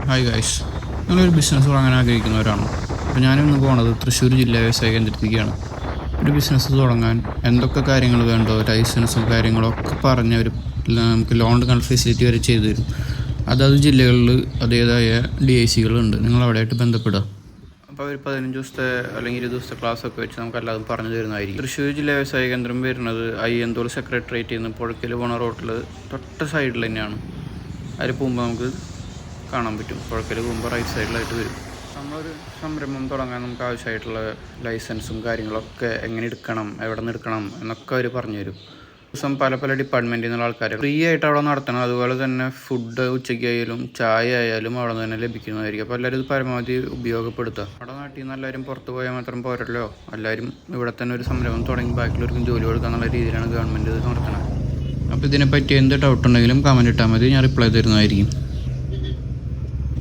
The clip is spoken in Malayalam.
ഹായ് ഗൈസ്, നിങ്ങളൊരു ബിസിനസ് തുടങ്ങാൻ ആഗ്രഹിക്കുന്നവരാണോ? അപ്പോൾ ഞാനിന്ന് പോകുന്നത് തൃശ്ശൂർ ജില്ലാ വ്യവസായ കേന്ദ്രത്തിലേക്കാണ്. ഒരു ബിസിനസ് തുടങ്ങാൻ എന്തൊക്കെ കാര്യങ്ങൾ വേണ്ടോ, ലൈസൻസും കാര്യങ്ങളൊക്കെ പറഞ്ഞ് നമുക്ക് ലോൺ ഫെസിലിറ്റി വരെ ചെയ്തു തരും. അതാത് ജില്ലകളിൽ അതേതായ DICകളുണ്ട്, നിങ്ങൾ അവിടെയായിട്ട് ബന്ധപ്പെടുക. അപ്പോൾ ഒരു 15 ദിവസത്തെ അല്ലെങ്കിൽ 20 ദിവസത്തെ ക്ലാസ്സൊക്കെ വെച്ച് നമുക്ക് എല്ലാതും പറഞ്ഞു തരുന്നതായിരിക്കും. തൃശ്ശൂർ ജില്ലാ വ്യവസായ കേന്ദ്രം വരുന്നത് അയ്യന്തോൾ സെക്രട്ടേറിയറ്റിൽ നിന്ന് പുഴയ്ക്കൽ പോണ റോട്ടിൽ തൊട്ട സൈഡിൽ തന്നെയാണ്. അതിൽ പോകുമ്പോൾ നമുക്ക് കാണാൻ പറ്റും. പുഴയ്ക്കൽ പോകുമ്പോൾ റൈറ്റ് സൈഡിലായിട്ട് വരും. നമ്മളൊരു സംരംഭം തുടങ്ങാൻ നമുക്ക് ആവശ്യമായിട്ടുള്ള ലൈസൻസും കാര്യങ്ങളൊക്കെ എങ്ങനെ എടുക്കണം, എവിടെ നിന്ന് എടുക്കണം എന്നൊക്കെ അവർ പറഞ്ഞു തരും. ദിവസം പല ഡിപ്പാർട്ട്മെൻറ്റിൽ നിന്നുള്ള ആൾക്കാർ ഫ്രീ ആയിട്ട് അവിടെ നടത്തണം. അതുപോലെ തന്നെ ഫുഡ് ഉച്ചയ്ക്കായാലും ചായ ആയാലും അവിടെ നിന്ന് തന്നെ ലഭിക്കുന്നതായിരിക്കും. അപ്പോൾ എല്ലാവരും ഇത് പരമാവധി ഉപയോഗപ്പെടുത്തുക. നമ്മുടെ നാട്ടിൽ നിന്ന് എല്ലാവരും പുറത്ത് പോയാൽ മാത്രം പോരല്ലോ, എല്ലാവരും ഇവിടെ തന്നെ ഒരു സംരംഭം തുടങ്ങി ബാക്കിയുള്ളവർക്കും ജോലി കൊടുക്കുക എന്നുള്ള രീതിയിലാണ് ഗവൺമെൻറ് ഇത് നടത്തുന്നത്. അപ്പോൾ ഇതിനെപ്പറ്റി എന്ത് ഡൗട്ട് ഉണ്ടെങ്കിലും കമൻറ്റ് ഇട്ടാൽ മതി, ഞാൻ റിപ്ലൈ തരുന്നതായിരിക്കും.